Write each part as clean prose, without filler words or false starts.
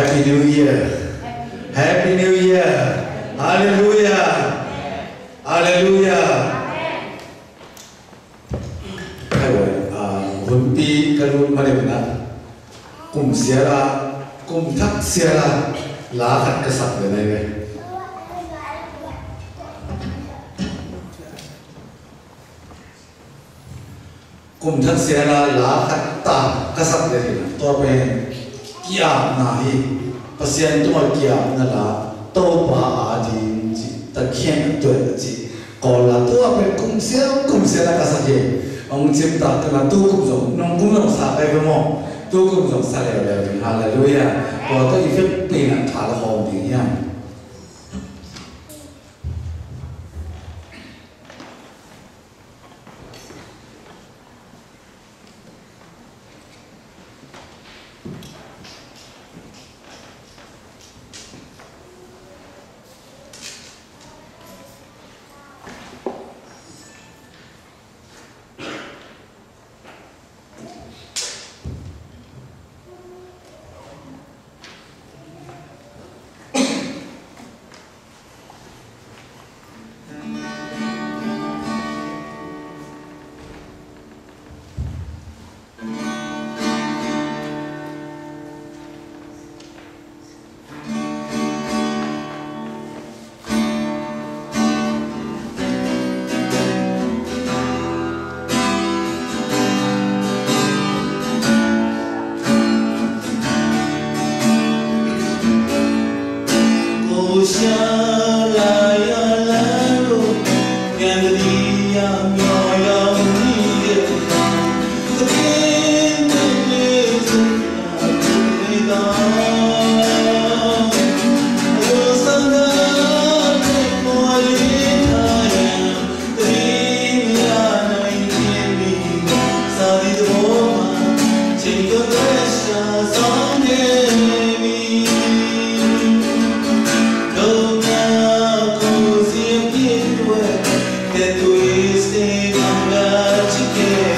Happy New Year. Happy New Year. Hallelujah. Hallelujah. คนปีกระลุนมาเดี๋ยวนะกลุ่มเสียละกลุ่มทักเสียละลาขัดกษัตริย์เลยไงกลุ่มทักเสียละลาขัดตากษัตริย์เลยนะตัวเป็นกียาบนาฮีภาษาตัวกียาบนั่นละตัวป่าอาดีจีตะเคียนตัวจีก่อนละตัวเป็นกลุ่มเสียละกษัตริย์องค์จิมตาตัวนั้นตู้กุมส่งน้องกุมส่งสาไปก็มองตู้กุมส่งสาเลยเลยฮาเลลูยาพอตัวอีกปีนั้นขาละหอมดีอย่างthat twisted on the chicken.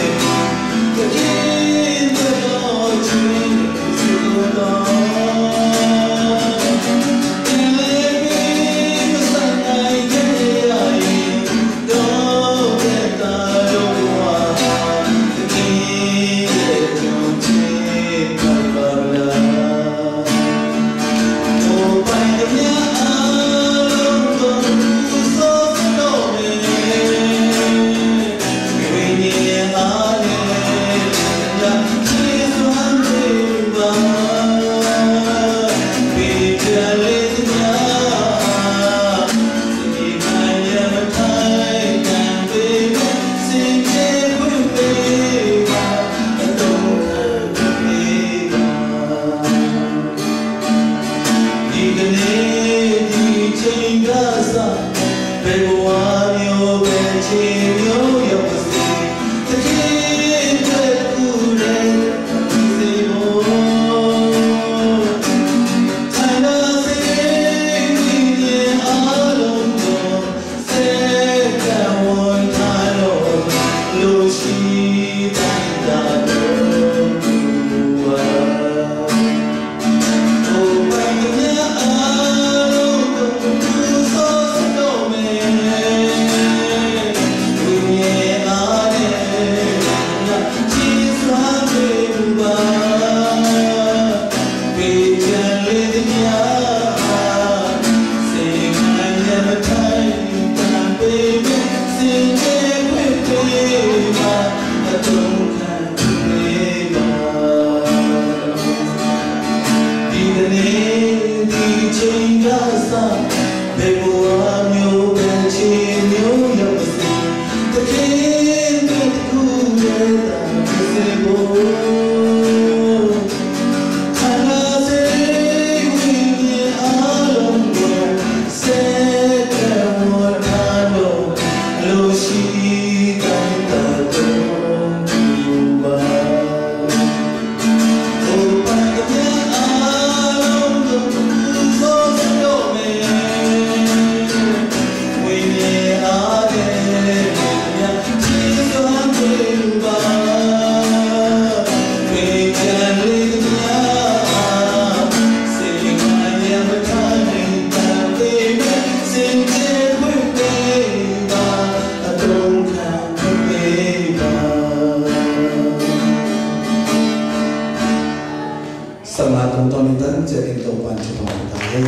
tung ton in tan che in to pan chu ma ta he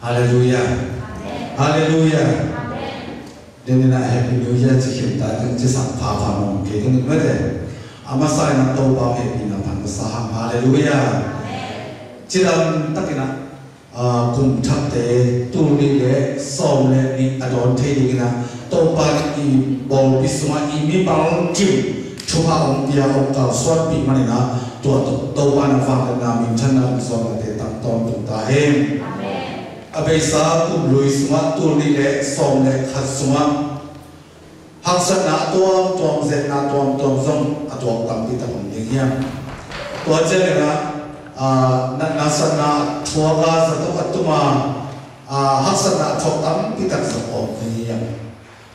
Hallelujah. Hallelujah. Then I happy New Year to him that in just a papa mom getting with it. I'm a sign of the about happy now and the Saham. Hallelujah. Chidam Takina Kum Tate, Tuli, Som, Adon Tadina, Topa, Bol Bisma, Imi Baron Kim, Chupa, Pia, Swat Pimanina, Topan of Vanam in Chana, so that they don't to Tahim. Abesa kum Luis Matuli le som le khasuma haksana tom zena tom zong atwang tampi tapang yeng to jelena nasana thuaga zato atuma haksana thok tampi tak zong yeng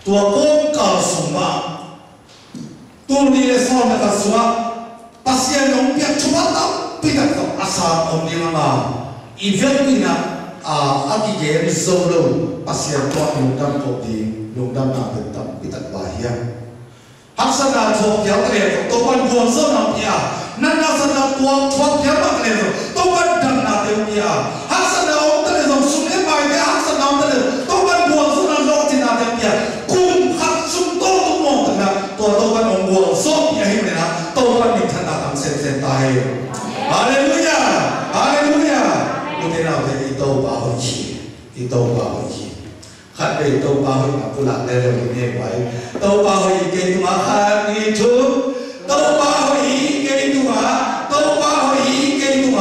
to kom ka suma tuli le som le khasuma pasien nong pia thuma tampi tak zong asa om ninga event aki game solo pasien to lungdam to di lungdam na betam pitak bahia haksana thok ya kre to pan buang so na pia nana sana buang thok ya ma kre to pan dam na te pia haksana om tale so sumne mai de haksana om tale to pan buang so na lo ti na te pia kum hak sum to mo na to pan om buang so pia hi na to pan ni thana tam sen ta hai hallelujah hallelujah thế nào thì tàu bảo gì thì tàu bảo gì khát về tàu bảo mà phụ lạc đây là mình nghe vậy tàu bảo gì cái tụi khát đi chú tàu bảo gì cái tụi tàu bảo gì cái tụi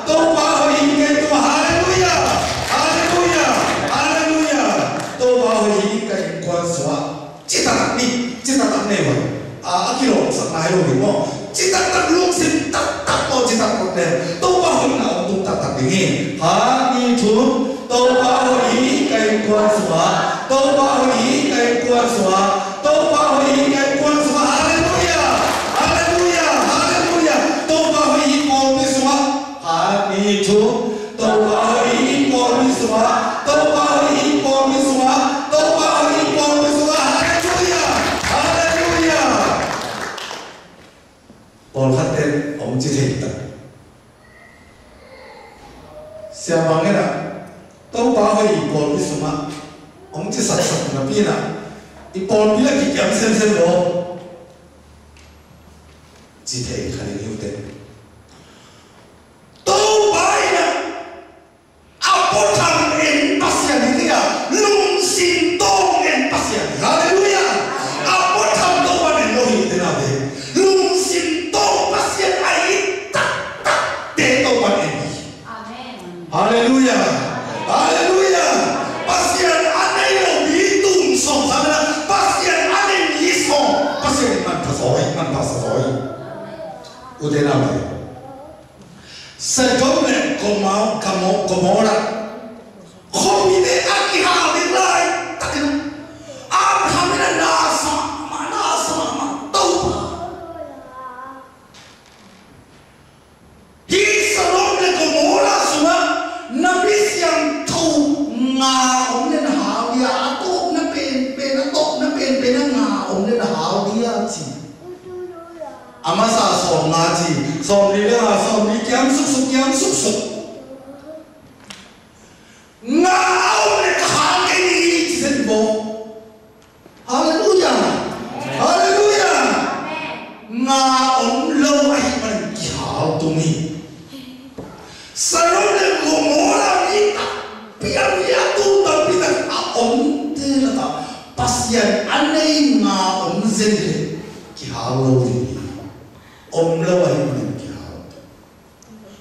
tàu bảo gì cái tụi hallelujah hallelujah hallelujah tàu bảo gì cái quan số chỉ ta tặng này vậy kilo sắp mai rồi đúng không chỉ ta tặng luôn xin tặng chỉ ta tặng này tàu bảo gì nào cũng tặng nghe ha đi chú tàu bảo gì cái quan số tàu bảo gì cái quan số tàu bảo gì cái quan số hallelujah hallelujah hallelujah tàu bảo gì con biết số ha đi chú tàu bảo gì con biết số tàu bảo gì con biết số tàu bảo gì con biết số hallelujah hallelujah Paul khát tên ông chỉ thấy tất siapa ngena tahu bahwa ipol itu semua orang tu satu nabi na ipol bila kita sen lo jika ikhlas itu tahu bahwa apa tam en pasien dia lung sin tong en pasien haleluya apa tam tahu bahwa lo itu nabi lung sin tong pasien ai tak de tahu bahwa Hallelujah, Hallelujah. Pasien aneh yang hitung song sana, pasien aneh hisong, pasien man pasoi. Udah nama. Sekarang kamu orang, kau ini aki hal lain, tak kena. Apa yang nasa tahu. Hisong le kamu orang semua. Nabi siang tu ngah omne hal dia atau na pen atau na pen ngah omne hal dia si. Amasa som ngaji som ni le som ni kiam suk ngah omne hal ke ni sen bo. Hallelujah hallelujah ngah om lo ai man kiao tu ni. Sarone gomora kita biar tu tapi tak om terata pasien aneh nga om zende kihalo ini om lawai mana kihalo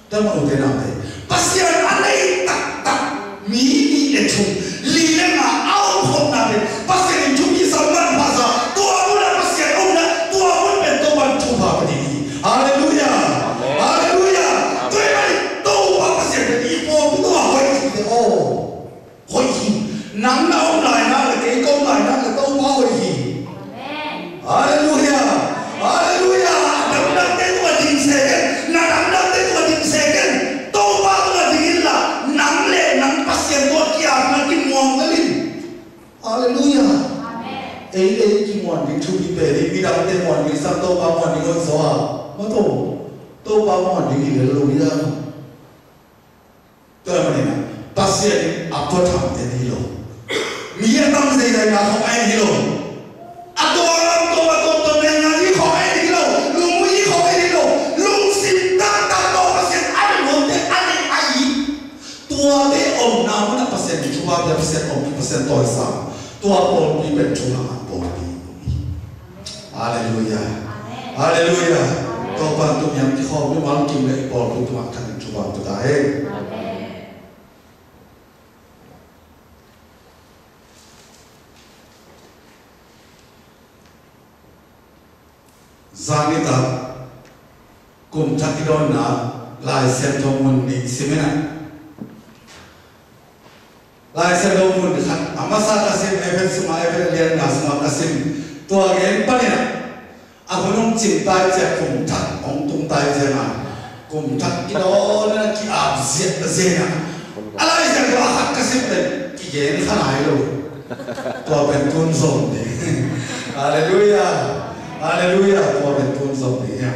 tamu tenang pasien aneh tak mini itu lile nga au hom nabe pasien itu bisa manfaat tua pun pasien om tua pun bentuan tuha ini haleluya haleluya nang na om lai na le ke kom morning to be paid, we don't take morning, some to ba morning on so. Mato, to ba morning in the Luya. Terminal, passion, a potam and hilo. Mia comes in a home hilo. Adora, to Menani, home hilo, Lumi, home hilo, Lucy, Tata, and animal, the animal. Tua de om na percent, 2% of percent or some. Tua all people to our body. Hallelujah. Hallelujah. Toba tu yang dikau ni malam kita bol tu makan cuba tu dah. Zanita kum takidon na lai sentomun ni semena. Lai sentomun kan amasa kasim efek semua efek lian na semua kasim tu agen paling. Aku nung cinta je kum tak, ong tung tai je na, kum tak ino na ki abziat zena. Alai je tu akak kasih pen kijen kanai lo, tua bentun zon ni. Haleluya, haleluya, tua bentun zon ni ya.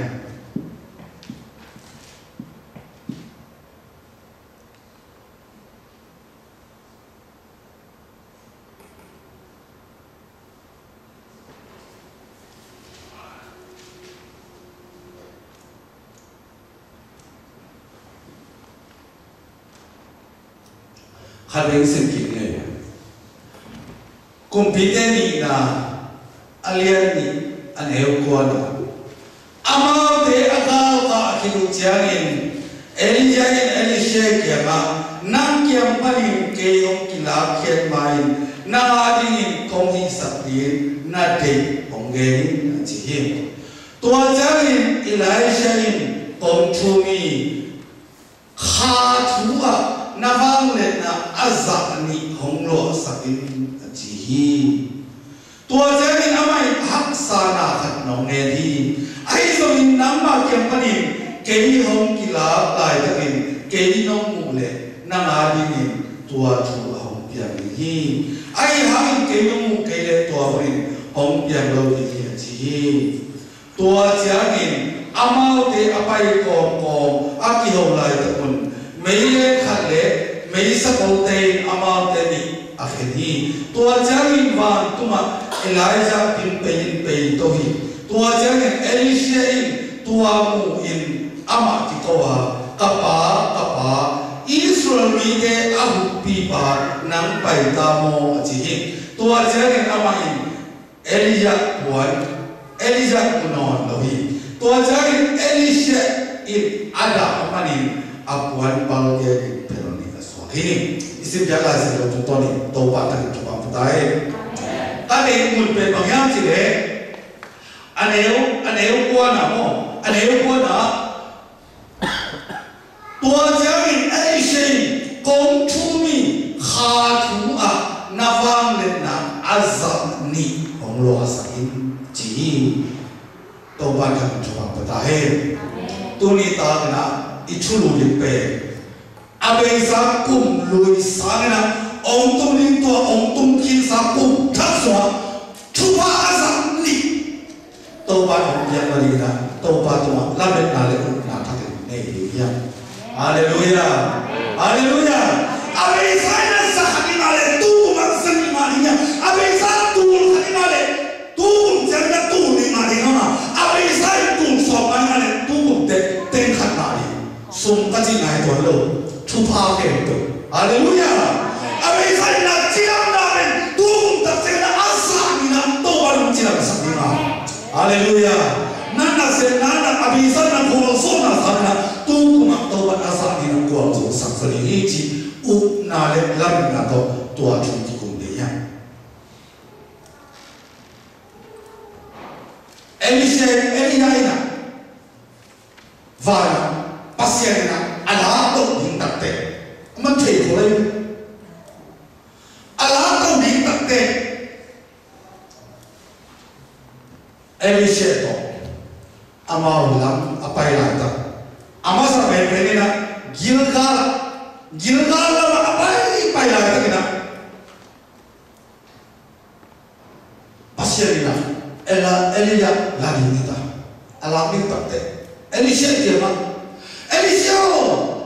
Hadeng sedikit ni, komputer ni na alien ni aneh kuat. Amal de akal ka kinucianin, Elisha kiama, nang kiam paling keyong kilap kian main, nang adingin konghi saktin, nade ponggenin najihim. Tuajarin Elishain kongtumi, khatua. Navang le na azak ni honglo sakin jihi. Tua jadi amai hak sana kat nonge di. Ai so in nama kiampanin kei hong kila lai takin kei nong mule nang adinin tua tua hong piang hi. Ai hang kei nong kei le tua brin hong piang lo di jihi. Tua jadi amal de apai kong aki hong lai takun. Mei khale mei sakote amal teni akhini tua jangin van tuma Elijah bin pein tohi tua jangin Elisha in tua mu in ama tikoha kapa Israel mide abu pipa nang pai tamo ajihin tua jangin ama in Elijah kunon lohi tua jangin Elisha in ada amanin apuan balge peroni aswa ini isim jaga sih contoh ni toba tak coba putai tadi mulai banyak sih aneu kuana tua jamin Elisha kongtumi khatua nafang lena azam ni honglo asakin ji toba tak coba putai tuni tak na ichulu lipe abe sa kum lui sangna ong tum ling to ong tum kin sa kum thaswa chupa azam ni toba ong ya marina toba to la bet na le na thak ne ya haleluya haleluya abe sa na sa hakina le tu ma sa ni marinya abe sa tu hakina le tu janna tu ni marinya abe sa tu so ma le tu te ten khatari sum kaji nai to lo chupa ke to haleluya abe sai na chiam na ben tum ta se na asa ni na to baru chiam sa ni ma haleluya nana se nana abe sai na ko so na sa na tu kuma to ba asa ni na ko so sa sa ni chi u na le lam na to tua chu ti kum de ya Elisha và pasien na ala to ding takte man thei khole ala to ding takte Elisha to ama lam apai la ta ama sa be na Gilgal la apai pai la ta kina pasien na Elia lagi kita, alami takte. Elisha dia mah, Elisha,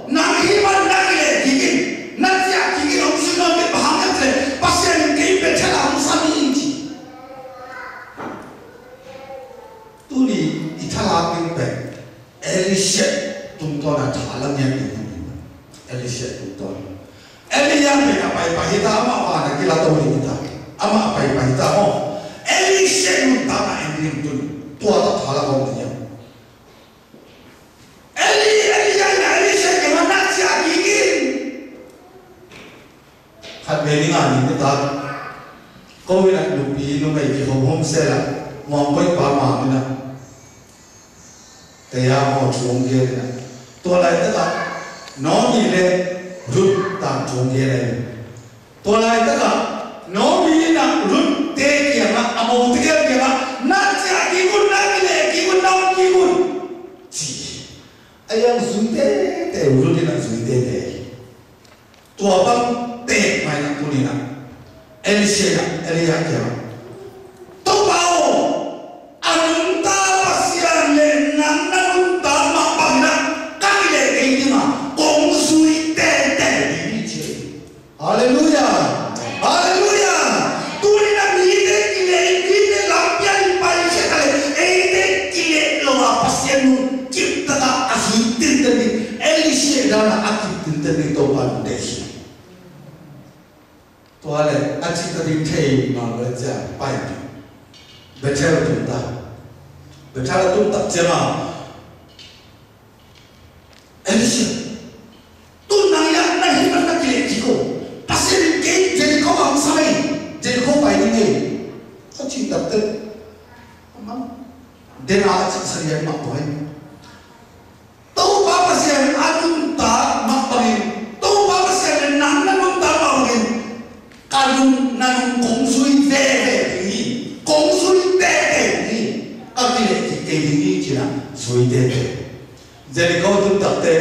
nahiman nagile gigin, nanti gigin orang sudah berbahagia tu, pasien gigin bercakap orang sami inci. Tuli italamin pe, Elisha tuntun ada alamnya ini, Elisha tuntun. Elia ni apa kita ama kita tahu kita, ama apa kita mau. Elisha nuntama ending tu, tua tak halang orang dia. Elisha kemana sih gigin? Kan beningan ini tak. Kau nak lupi, numai di home sela, mau kau pama mana? Tiada mau jongge na. Tua lain tak, nomi le rut tak jongge le. Tua lain tak, nomi nak rut te kiam, amau te kiam, nanti kigun nanti le, kigun naun kigun. Ayang sunde te rut nak sunde te. Tua bang te mai nak punina. Elisha kiam. Tua bau anunta pasian le nanunta mapana kaki le ini mah kongsui te ini je. Haleluya. Haleluya. Turina mide kile lampian pai sekali. Ede kile loa pasien kita tak asli tentang Elisha dan akib tentang topan desi. Tuale acik tadi kei malaysia pai. Betul tak jema. Elisha tu naya nahi mana kile jiko. Pasien kei jadi kau am samai, jadi kau pai ni. Acik tak ter. Amam. Dena acik serian mak tuai. Tahu apa pasien adun tak mak tuai. Tahu apa pasien nanun tak mak tuai. Kadun nanun kongsui deh ni. Kongsui deh ni. Kali ini cina sui deh. Jadi kau tu tak te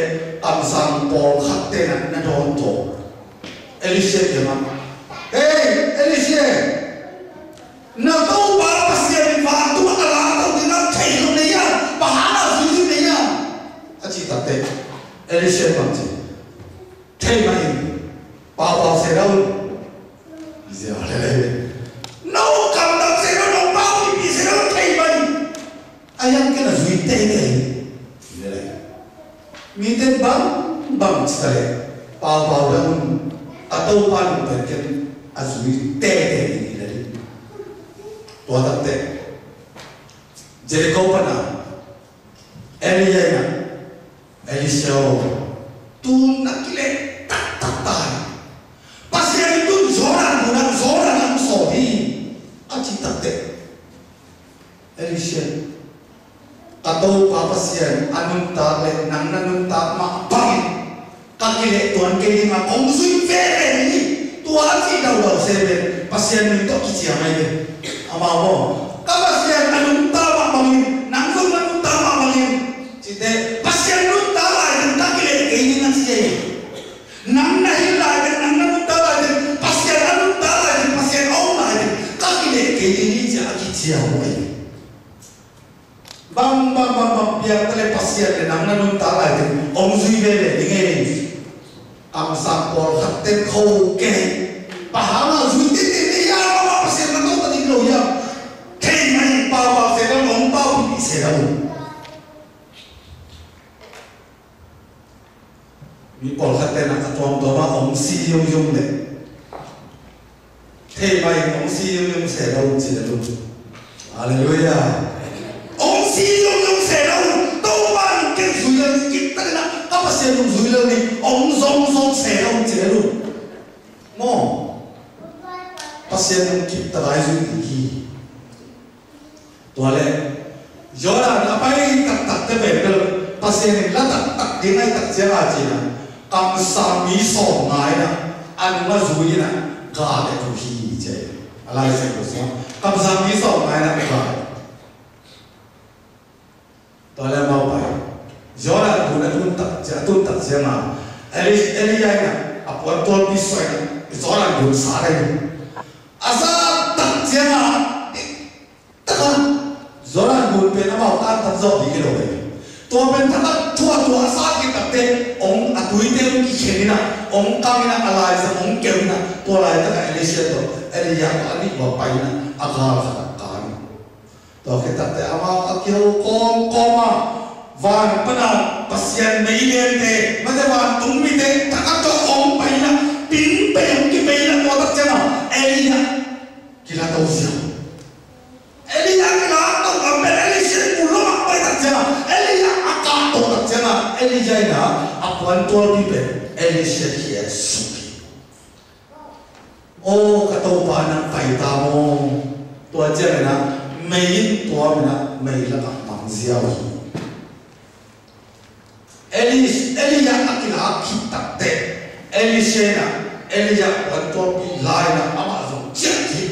amsang pol hati nak donto. Elisha dia mak. Hey Elisha, nak tahu apa pasien waktu Allah tahu dengan kayu ni ya, bahana sui ni ya. Aci tak te Elisha macam. Kayu main, bapa serau. No, kalau tak serau no bau ni serau kayu main. Ayam kena sui teh. Miten bang sekali. Bau daun atau pan berken asui teh ini dari. Tua tak teh. Jadi kau pernah Elisha tu nak kile tak tahan. Pasien itu zoran yang sohi. Aci tak teh. Elisha atau pasien anun tak le nang nanun tak mak bangin. Kaki le tuan kini mak kongsui fere ni. Tuan si dah seben pasien itu kicik amai le. Amau. Pasien anun tak mak bangin. Nangkung anun tak mak bangin. Cite pasien anun tak le kaki le kini nasi je. Nang nahi le nang nanun tak le pasien anun tak le pasien au le kaki le kini ni je kicik amai. Bang biar telepasien dan nanun tala itu om zuibele dengan amsak pol hatten kau ke pahama zuiti ini ya apa pasien nanti tadi lo ya kei main bawa sedang om bawa di sedang mi pol hatten nak tuang tuang om si yung le kei main om si yung sedang sedang haleluya. Ông si yung serau, tuan ke zuilan kita na apa sih yung zuilan ni? Ông zong serau jeru, mo pasien yung kita lagi zuilan. Tuale, joran apa yang tak terbetul pasien yang tak dinai tak jaga cina, kamu sami so ngai na, anu zuilan gak ada tuhi je, alai sekarang, kamu sami so ngai na gak. Tuala mau pai, joran guna tak jema. Elia ina, apa tuan pisau ina, joran guna sarai. Asal tak jema, takkan buồn về nó bảo tan thật rõ đi rồi tôi bên thằng thua sát cái tập tên ông tuổi tên cái chuyện này ông cam na alai sa ông kêu na tôi lại tất cả Elisha đó Elia có anh đi vào bay na agar kan tôi cái tập tên ama kêu con mà van pana pasien mấy đêm thế mà thế van tung mi thế thằng cho ông bay na pin bay cái bay na tôi tất chân Elia kila tahu siapa Elia kila tahu apa Elisha ulama bay tất chân Elia akan tahu tất chân Elia na apuan tua di Elisha kia suki. Oh kata panang paitamo tua je na main tua na main la mangziao. Elia akila kita te Elisha na Elia tua pi lai na amazon jadi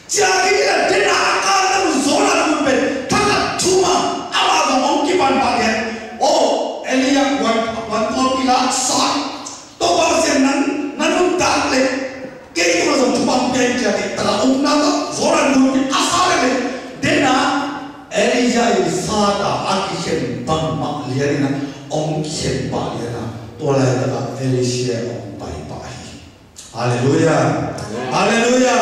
kita tidak akan zona kumpe tak cuma amazon mungkin panen. Oh Elia tua pi lai sah Toba senan nanun takle kei mazam tupam pian jadi terlalu nada zoran dulu asal le dena Elia isada akishen bang mak liarina om kishen ba liarina tola daga Elisha om bai bai haleluya haleluya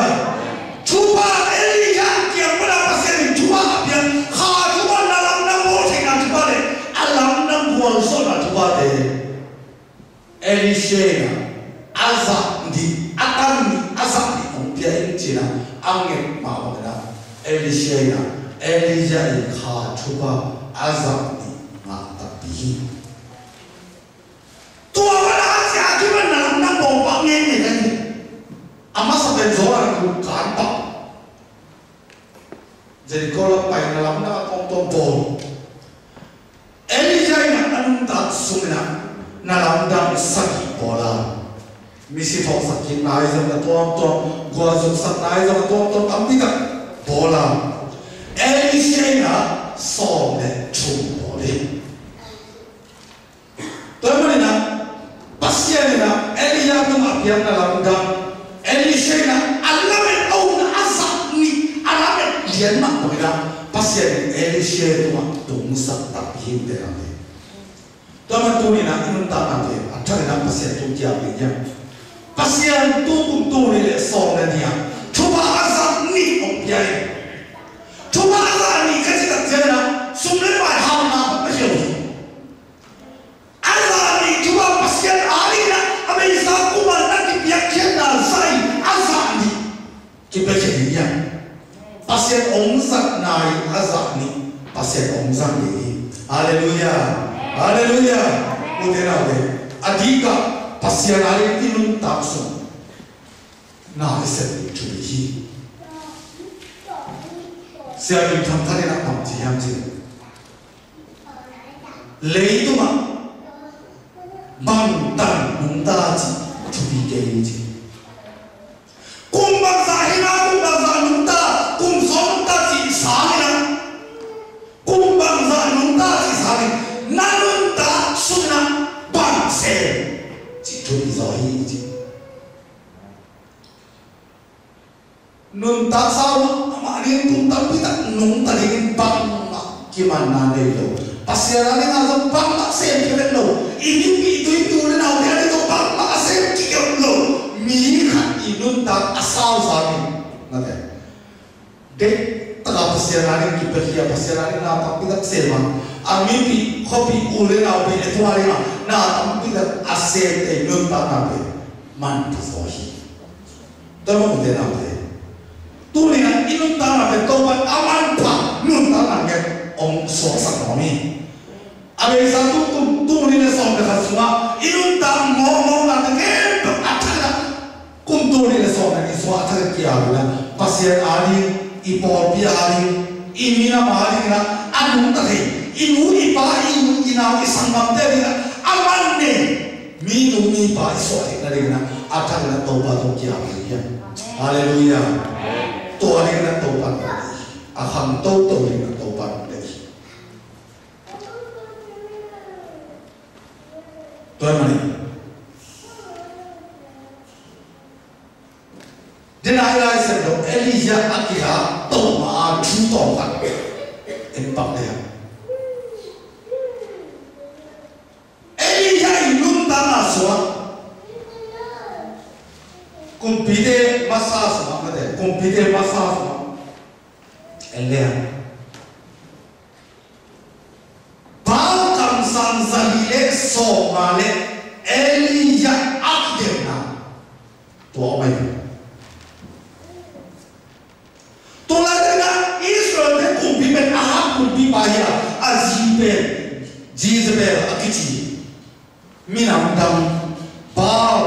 cuba Elia yang berapa sen cuba pian ha cuba dalam namo dengan cuba le alam nam bual zona cuba de Elisha azab di akan ni azab di umpia ini angin mahu dah Elisha Elijah ikha cuba azab ni mata bihi tua pada asyik cuma dalam nak bombang ini kan amat sampai zoran bukan pak jadi kalau pai dalam nak bom Elisha yang anu tak sungguh nalamdang sakit bola, misi fok sakit naik zaman tuan gua sakit naik zaman tuan tapi tak bola. Elisha na soleh cum boleh. Tuan mana pasien na Elia tu apian nalamdang Elisha na alamet au na asap ni alamet dia nak boleh pasien Elisha tu musak tak hindar. Tama tu ni nak inun tak nanti, ada nak pasien tu dia punya. Pasien tu ni song dia. Cuba asal ni dia. Cuba asal ni kasi tak jalan, sumber mai hal nak macam tu. Asal ni cuba pasien hari nak, apa isah kuman nak dibiarkan dah say asal ni. Kita dia. Pasien omzak naik asal ni, pasien omzak ni. Haleluya. Haleluya. Udara deh. Adika pasien hari ini tak sun. Nah esok cuci. Siapa yang tadi nak pamci yang je. Lei tu mah. Bantan muntaji cuci kaya je. Kumbang sahina kumbang sanunta kum sontaji sahina. Kumbang sanuntaji sahina. Nanun tak sunnah bangsa itu zahir je. Nun tak sama amarin pun tapi tak nun tadi bang gimana deh lo. Pasien ni ngasam bang tak sempit lo. Ini itu lo dia itu bang tak sempit lo. Minyak ini tak asal zahir. Nanti dek tak pasien ni kita dia pasien ni nak tapi tak sempit. Ambil kopi ulen au be etuari na ambil aset te nunta na be man pasohi tamo de na be tu ni na inunta na be to ba aman pa nunta na ge om so sa nomi abe satu tu ni ne so de khasuma inunta mo na de ge atara kum tu ni ne so na ni so atara kiya bula pasien ali ipo pi ali imina mali na anunta de inu ipa inu ina isangam tadi na aman ne minu mi pa iswari dari na akan na toba to kia kia haleluya to ari na toba tadi akan to na toba tadi tuan mani dina ila sendo Elia akira to ma chu to kan em bạc này Elijah lum ta na suwa kumpide masa suwa kade kumpide masa suwa Elijah bao kam san zalile so male Elijah akdena to mai to la dena Israel de kumpiben ahab kumpi bahia azibel Jezebel akiti minam dam bao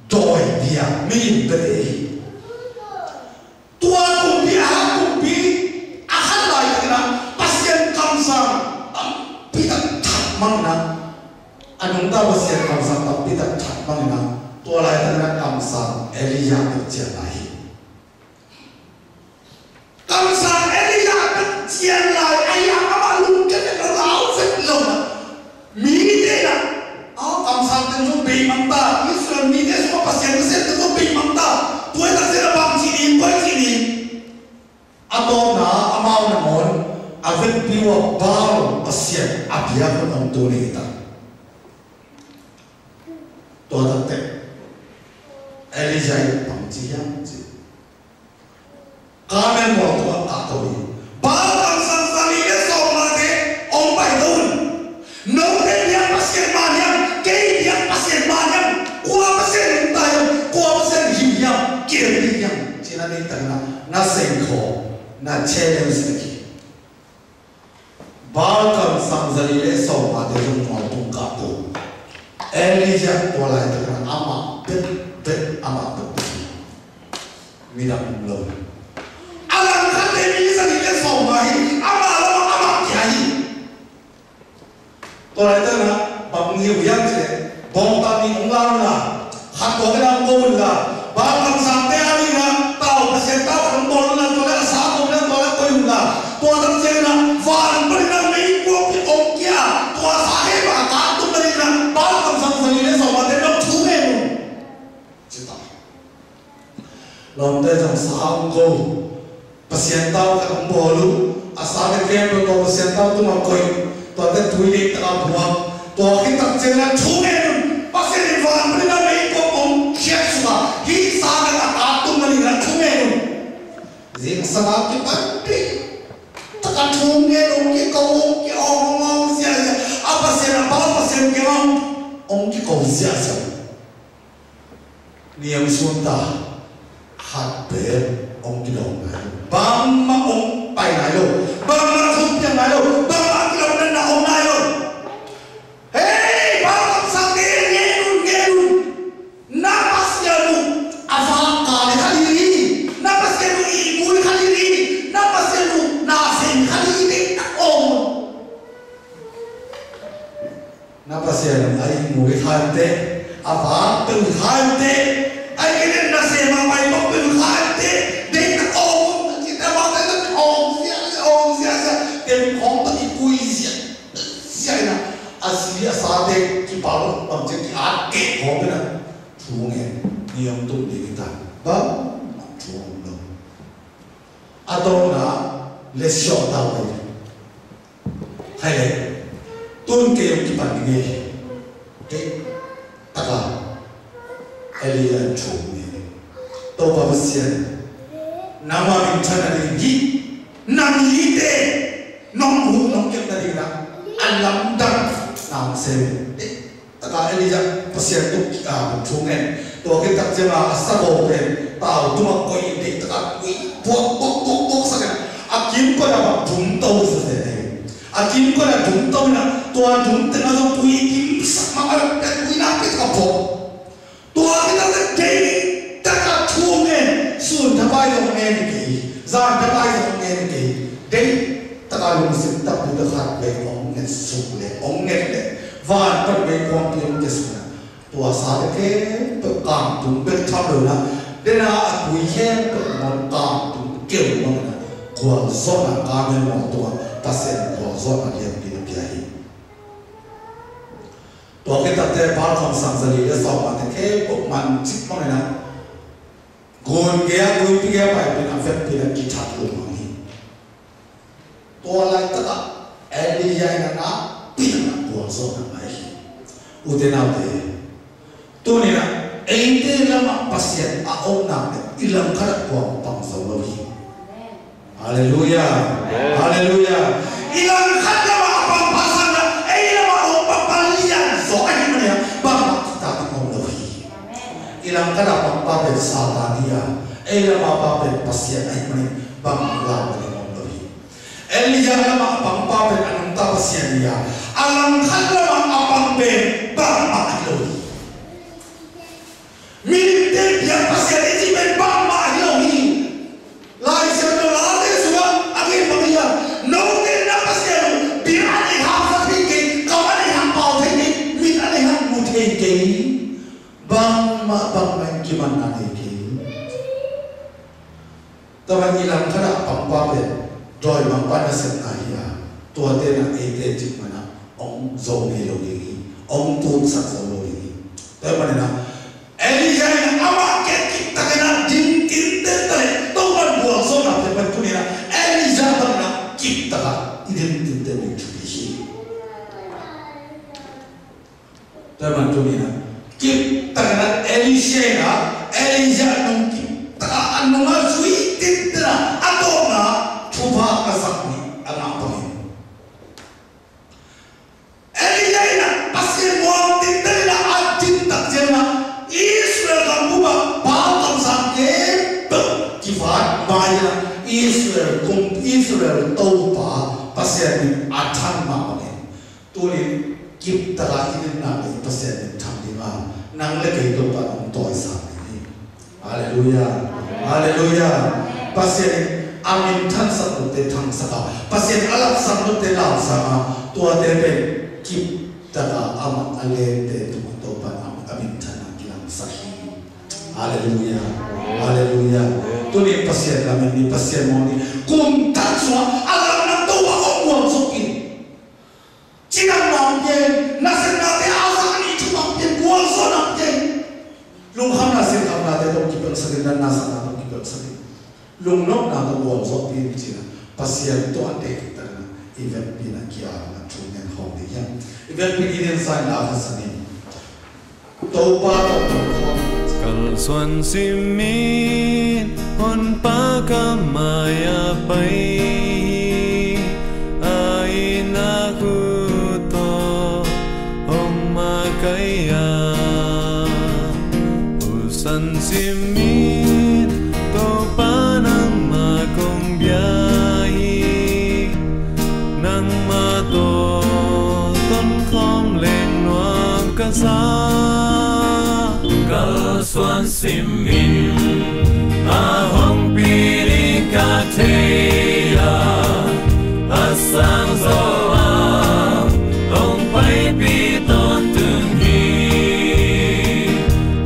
doi dia min bere tua kumpi ahab kumpi ahal lai kena pasien kamsang pitak thak mangna anung ta pasien kamsang ta pitak thak mangna tua lai kena kamsang Elijah kecil lai kamsang Elijah kecil lai ayah amalum kena lau fit long mi de na kamsang tentu be mangta Israel mi de semua pasien pasien tentu be mangta tua ta sera bang sini boy sini atau na amal namon avet piwa bau pasien abia ko ang tuli kita to ta Elijah pang jiang ji kamen mo to atoi bau kamsang sali de so ma de om pai don no de dia pasien maniam ke dia pasien maniam kuwa pasien tayo kuwa pasien hiyam ke dia cina de tana na senko na challenge lagi bau kamsang sali de so ma de jong mo tung ka to Elijah pola itu kan ama bet ama tu minam lo alam kan ini sali de so ma hi ama kiai pola itu kan bang ni uyang je bong ta ni unglang la hat ko kan ko la bau kamsang te ali na tau pasien tau kan bol na to la sa ko na to la ko la to ta je na van bari na mai ko pi ong kia to sa he ba ka tu bari na bau kamsang sali de so ma de no thu me no cita lom de jang sa ko pasien tau kan bolu asa de ke to pasien tau tu ma koi to de thui de ta buang to kita jena thu me no pasien ni van bari na mai ko ong kia suwa hi sa na ka tu mani na thu me no zing sa ma ki pa taka thu me no ki ko ki ong sia sia apa sia ba pasien ki ong ki ko sia sia niam sunta hat be ong ki long nai bam ma ong pai nai lo bam ma thu pian nai lo bam ma ki long na ong nai lo hey ba kamsang de nge na pasien lu ava ka le khaliri na pasien lu ibu le khaliri na pasien lu na sen khaliri na ong na pasien ai mu le khante ava tu khante ai ke na se ma mai ko tu khante de na ong kita ba ta ong sia tem ong ta ikui sia na asli asade ki palo pam je ki at ke ho na thu nge niam tu de kita ba thu no adona le sho ta wa hai le tun ke ki pan nge ke taka Elijah thu nge to ba pasien nama min chana de gi nam yi de nong hu nong ke ta de na alam dang nam se taka Elijah pasien tu thu nge to ke tak je ma sa bo pe tao tu ma ko yi de taka kui bo sa ka akim ko na ba thum to sa de akim ko na thum to na to thum te na so pui kim sa ma ka kui na pe ka bo to kita de taka thu nge sun ta bai lo nge ni ki za ta bai lo nge ni ki de taka lu sin ta pu da khat le ong nge su le ong nge le van pa me ko pi ong ke su na to sa de ke to kam tum pe tha lo na de na a pui he to mon kam tum ke mo na ko zo na ka me mo to ta se ko zo na ke pi pi hi to ke ta te par kham sang za li le so ma te ke ko man chik mo na gon ge a gon pi ge pai pi na fet pi na ki tha lo ma hi to te nào te tu ni na ei te lama pasien a om na ilang kara ko pang zo lo hi haleluya haleluya ilang kara ma pang pasan na ei lama o papalian zo ai ni ya ba ta ko lo hi ilang kara pang pa pe satania ei lama pa pe pasien ai ni ba la ni lo hi Elia lama pang pa pe anong ta pasien ya alang kara ma pang pe ba ma lo hi Milite yang pasien ini memang mahal ini. Lai siapa lagi semua akhir pengiya. Nongin nak pasien biar ni ham sakit, kau ni ham bau tinggi, minta ni ham mudah tinggi. Bang main gimana tinggi? Tapi hilang kada pangpape, joy mampan aset ayah. Tua tena ete cik mana, ong zone logi, ong tun sak zone logi. Tapi mana? Elia yang awak kita kena dingin tentang tuan buang zona terbentuk ni lah. Elia pernah kita identik dengan tradisi. Terbentuk ni lah. Kita kena Elia nung kita anu masui tentang atau na cuba kasakni anak pemain. Elia ini pasti buang tentang na adin tak jema. Israel kan buat bangsa sakit, kifat bayar Israel tahu bah pasien atan mana, tulen kita ini nanti pasien thamdima, nang lagi itu pada untuk sakit. Haleluya, haleluya. Pasien amin tan sakut tang saka, pasien alat sakut telang sama, tua debe kita amat alete tu untuk pada amin tan. Haleluya, haleluya. Tu ni pasien kami ni pasien mau ni kuntat semua alam nak tahu orang sokin. Cina mampu, nasib nanti asal ni cuma mampu buang sana je. Lung ham nasib ham nanti tu kita serin dan nasib nanti kita serin. Lung nok nanti buang sokin cina pasien tu ada kita event bina kia nak cuman hong dia. Event bina saya nak serin. Tahu Kal suan simin on pakamaya pai ai na huto om makaya usan simin to panang makong biyahi nang mato ton khom leng nuam kasa Kal suan simin ahong pili kateya asang zoa ong pai piton tunghi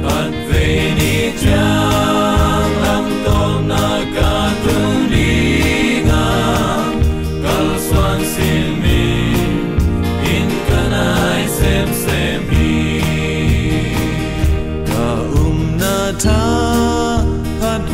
kat veni jang lam tom nakatulinga Kal suan simin in kanai sem semi ta had